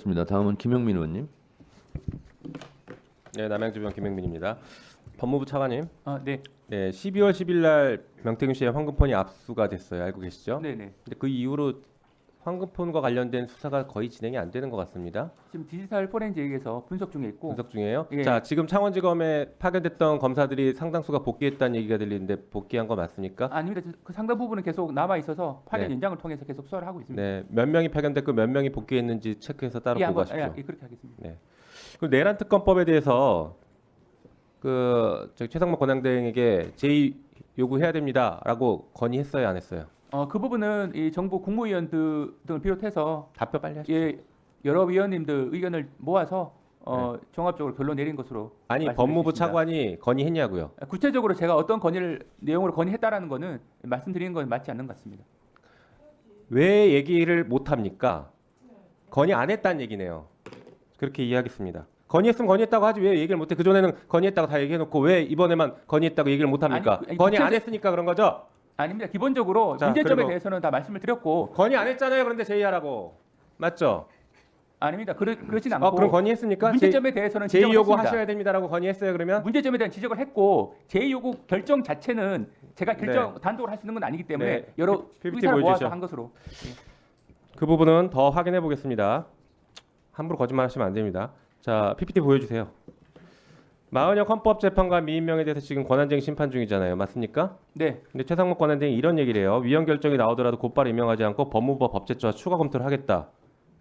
알겠습니다. 다음은 김영민 의원님. 네, 남양주병 김영민입니다. 법무부 차관님, 네. 네, 12월 10일 날 명태균 씨의 황금폰이 압수가 됐어요. 알고 계시죠? 네네. 근데 그 이후로 황금폰과 관련된 수사가 거의 진행이 안 되는 것 같습니다. 지금 디지털 포렌식에서 분석 중에 있고. 분석 중이에요. 예. 자, 지금 창원지검에 파견됐던 검사들이 상당수가 복귀했다는 얘기가 들리는데 복귀한 거 맞습니까? 아닙니다. 그 상당 부분은 계속 남아 있어서 파견 네. 연장을 통해서 계속 수사를 하고 있습니다. 네, 몇 명이 파견됐고 몇 명이 복귀했는지 체크해서 따로 보고하십시오. 예, 그렇게 하겠습니다. 네. 그리고 내란 특검법에 대해서 최상목 권한대행에게 제의 요구해야 됩니다라고 건의했어요, 안 했어요? 그 부분은 이 정부 국무위원들 등을 비롯해서 답변 빨리 하십시오. 예, 여러 위원님들 의견을 모아서 종합적으로 결론 내린 것으로 아니, 말씀드릴 법무부 수 있습니다. 차관이 건의했냐고요? 구체적으로 제가 어떤 내용으로 건의했다라는 거는 말씀드리는 건 맞지 않는 것 같습니다. 왜 얘기를 못 합니까? 건의 안 했다는 얘기네요. 그렇게 이해하겠습니다. 건의했으면 건의했다고 하지 왜 얘기를 못 해? 그 전에는 건의했다고 다 얘기해놓고 왜 이번에만 건의했다고 얘기를 못 합니까? 아니, 건의 안 했으니까 그런 거죠? 아닙니다. 기본적으로 자, 문제점에 그리고- 대해서는 다 말씀을 드렸고. 건의 안 했잖아요. 그런데 제의하라고. 맞죠? 아닙니다. 그렇진 않고. 그럼 건의했습니까? 문제점에 대해서는 제의 지적을 요구하셔야 했습니다. 됩니다라고 건의했어요. 그러면? 문제점에 대한 지적을 했고 제의 요구 결정 자체는 제가 결정 단독으로 할 수 있는 건 아니기 때문에 네. 여러 PPT 의사를 모아서 보여주시죠. 한 것으로. 그 부분은 더 확인해 보겠습니다. 함부로 거짓말하시면 안 됩니다. 자, PPT 보여주세요. 마은혁 헌법재판관 미임명에 대해서 지금 권한쟁의 심판 중이잖아요. 맞습니까? 네. 근데 최상목 권한대행이 이런 얘기를 해요. 위헌 결정이 나오더라도 곧바로 임명하지 않고 법무부와 법제처와 추가 검토를 하겠다.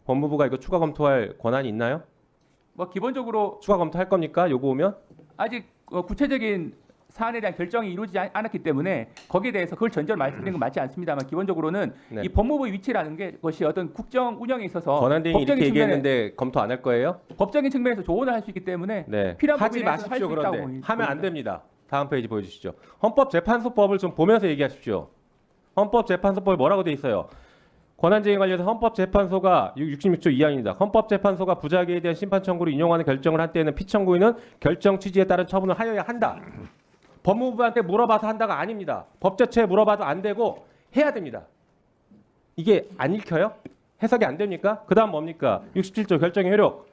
법무부가 이거 추가 검토할 권한이 있나요? 뭐 기본적으로 추가 검토할 겁니까? 요거 오면? 아직 구체적인 사안에 대한 결정이 이루어지지 않았기 때문에 거기에 대해서 그걸 전제로 말씀드리는 건 맞지 않습니다만 기본적로는 네. 이 법무부의 위치라는 것이 어떤 국정 운영에 있어서 권한대행이 이렇게 법적인 얘기했는데 검토 안 할 거예요? 법적인 측면에서 조언을 할 수 있기 때문에 네. 필요한 하지 부분에 대해서 마십시오. 할수 있다고 그런데 보입니다. 하면 안 됩니다. 다음 페이지 보여주시죠. 헌법재판소법을 좀 보면서 얘기하십시오. 헌법재판소법에 뭐라고 돼 있어요? 권한쟁의 관련해서 헌법재판소가 66조 2항입니다. 헌법재판소가 부작위에 대한 심판 청구를 인용하는 결정을 한 때에는 피청구인은 결정 취지에 따른 처분을 하여야 한다. 법무부한테 물어봐서 한다가 아닙니다. 법제처에 물어봐도 안 되고 해야 됩니다. 이게 안 읽혀요? 해석이 안 됩니까? 그 다음 뭡니까? 67조 결정의 효력.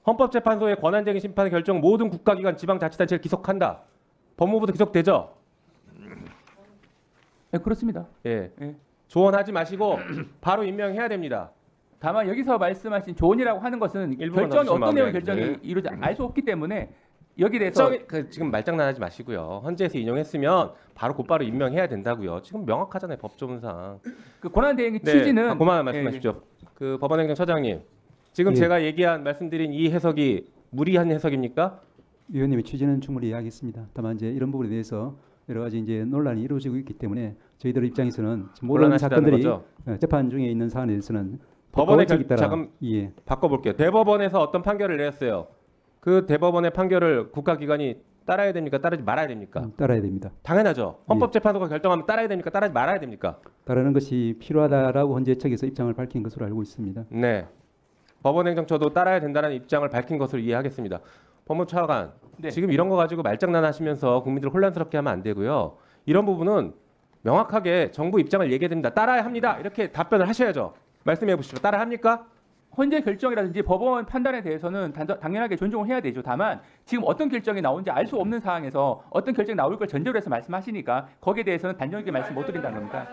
헌법재판소의 권한쟁의 심판의 결정 모든 국가기관 지방자치단체를 기속한다. 법무부도 기속되죠? 네, 그렇습니다. 예. 예. 조언하지 마시고 바로 임명해야 됩니다. 다만 여기서 말씀하신 조언이라고 하는 것은 일부분 결정이 없지만 어떤 내용의 네. 결정이 네. 이루어지 알 수 없기 때문에 여기에 대해서 지금 말장난하지 마시고요. 헌재에서 인용했으면 바로 곧바로 임명해야 된다고요. 지금 명확하잖아요. 법조문상. 그 권한대행의 네, 취지는 그만 말씀하십시오. 그 법원행정처장님, 지금 예. 제가 얘기한 말씀드린 이 해석이 무리한 해석입니까? 위원님의 취지는 충분히 이해하겠습니다. 다만 이제 이런 부분에 대해서 여러 가지 이제 논란이 이루어지고 있기 때문에 저희들 입장에서는 모든 곤란하시다는 사건들이 거죠? 재판 중에 있는 사안에 대해서는 법원의 법칙에 따라 잠깐 예, 바꿔볼게요. 대법원에서 어떤 판결을 내렸어요. 그 대법원의 판결을 국가기관이 따라야 됩니까? 따르지 말아야 됩니까? 따라야 됩니다. 당연하죠. 헌법재판소가 결정하면 따라야 됩니까? 따르지 말아야 됩니까? 따르는 것이 필요하다라고 헌재 측에서 입장을 밝힌 것으로 알고 있습니다. 네. 법원행정처도 따라야 된다는 입장을 밝힌 것으로 이해하겠습니다. 법무차관, 네. 지금 이런 거 가지고 말장난하시면서 국민들 혼란스럽게 하면 안 되고요. 이런 부분은 명확하게 정부 입장을 얘기해야 됩니다. 따라야 합니다. 이렇게 답변을 하셔야죠. 말씀해 보시죠. 따라 합니까? 헌재 결정이라든지 법원 판단에 대해서는 당연하게 존중을 해야 되죠. 다만 지금 어떤 결정이 나온지 알 수 없는 상황에서 어떤 결정이 나올 걸 전제로 해서 말씀하시니까 거기에 대해서는 단정하게 말씀 못 드린다는 겁니다.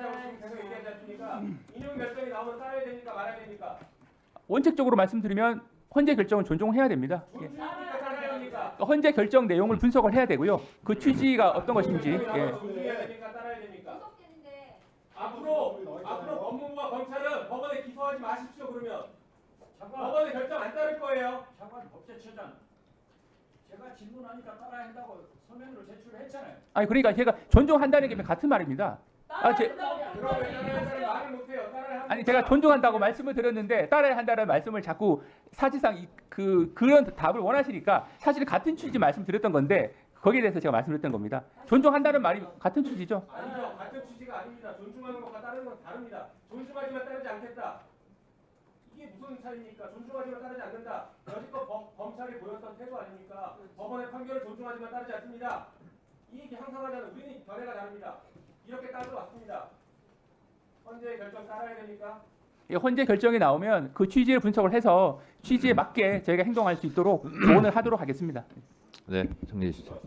인용 결정이 나오면 따라야 됩니까? 말아야 됩니까? 원칙적으로 말씀드리면 헌재 결정은 존중해야 됩니다. 예. 헌재 결정 내용을 분석을 해야 되고요. 그 취지가 어떤 것인지. 예. 존중해야 됩니까? 따라야 됩니까? 앞으로 법무부와 검찰은 법원에 기소하지 마십시오. 그러면 법원의 결정 안 따를 거예요. 장관 법제처장 제가 질문하니까 따라야 한다고 서면으로 제출을 했잖아요. 아니 그러니까 제가 존중한다는 게 같은 말입니다. 말을 못해요. 따라야 아니 제가 존중한다고 말씀을 드렸는데 따라야 한다는 말씀을 자꾸 사실상 그런 답을 원하시니까 사실은 같은 취지 말씀드렸던 건데 거기에 대해서 제가 말씀드렸던 겁니다. 존중한다는 말이 같은 취지죠. 아니죠. 같은 취지가 아닙니다. 존중하는 것과 따르는 건 다릅니다. 존중하지만 따르지 않겠다. 이게 무슨 차이입니까? 존중하지만 따르지 않는다. 여지껏 검찰이 보였던 태도 아닙니까? 법원의 판결을 존중하지만 따르지 않습니다. 이 얘기 항상 하잖아요. 우리는 견해가 다릅니다. 이렇게 따져왔습니다. 헌재의 결정 따라야 됩니까? 헌재 결정이 나오면 그 취지를 분석을 해서 취지에 맞게 저희가 행동할 수 있도록 조언을 하도록 하겠습니다. 네, 정리해 주시죠.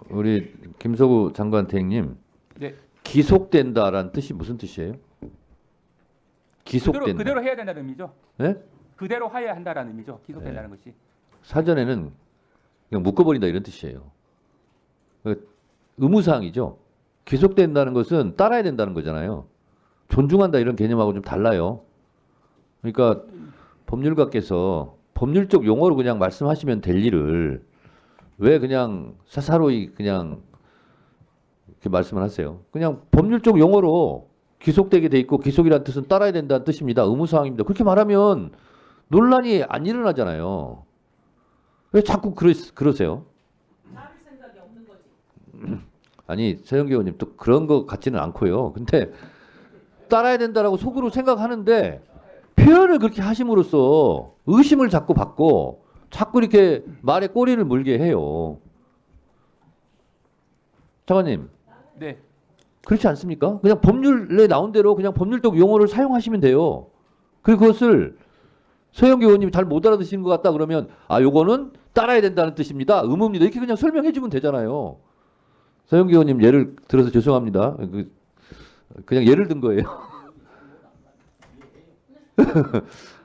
우리 김서구 장관 대행님, 네. 기속된다라는 뜻이 무슨 뜻이에요? 기속된다. 그대로 해야 된다는 의미죠. 네? 그대로 하여야 한다라는 의미죠. 기속된다는 것이. 사전에는 그냥 묶어버린다 이런 뜻이에요. 의무사항이죠. 기속된다는 것은 따라야 된다는 거잖아요. 존중한다 이런 개념하고 좀 달라요. 그러니까 법률가께서 법률적 용어로 그냥 말씀하시면 될 일을 왜 그냥 사사로이 그냥 이렇게 말씀을 하세요. 그냥 법률적 용어로 기속되게 돼 있고 기속이란 뜻은 따라야 된다는 뜻입니다. 의무사항입니다. 그렇게 말하면 논란이 안 일어나잖아요. 왜 자꾸 그러세요? 아니 서영교 의원님 또 그런 것 같지는 않고요. 근데 따라야 된다라고 속으로 생각하는데 표현을 그렇게 하심으로써 의심을 자꾸 받고 자꾸 이렇게 말에 꼬리를 물게 해요. 장관님 네. 그렇지 않습니까? 그냥 법률에 나온 대로 그냥 법률적 용어를 사용하시면 돼요. 그리고 그것을 서영교 의원님이 잘 못 알아듣시는 것 같다 그러면 아 요거는 따라야 된다는 뜻입니다. 의무입니다. 이렇게 그냥 설명해 주면 되잖아요. 서영교 의원님 예를 들어서 죄송합니다. 그냥 예를 든 거예요.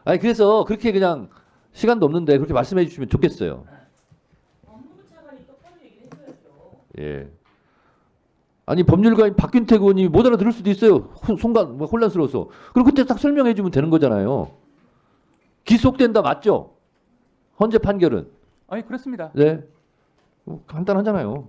아니 그래서 그렇게 그냥 시간도 없는데 그렇게 말씀해 주시면 좋겠어요. 예. 아니 법률가인 박균택 의원이 못 알아들을 수도 있어요. 순간 혼란스러워서. 그럼 그때 딱 설명해 주면 되는 거잖아요. 기속된다 맞죠? 헌재 판결은. 아니 그렇습니다. 네. 간단하잖아요.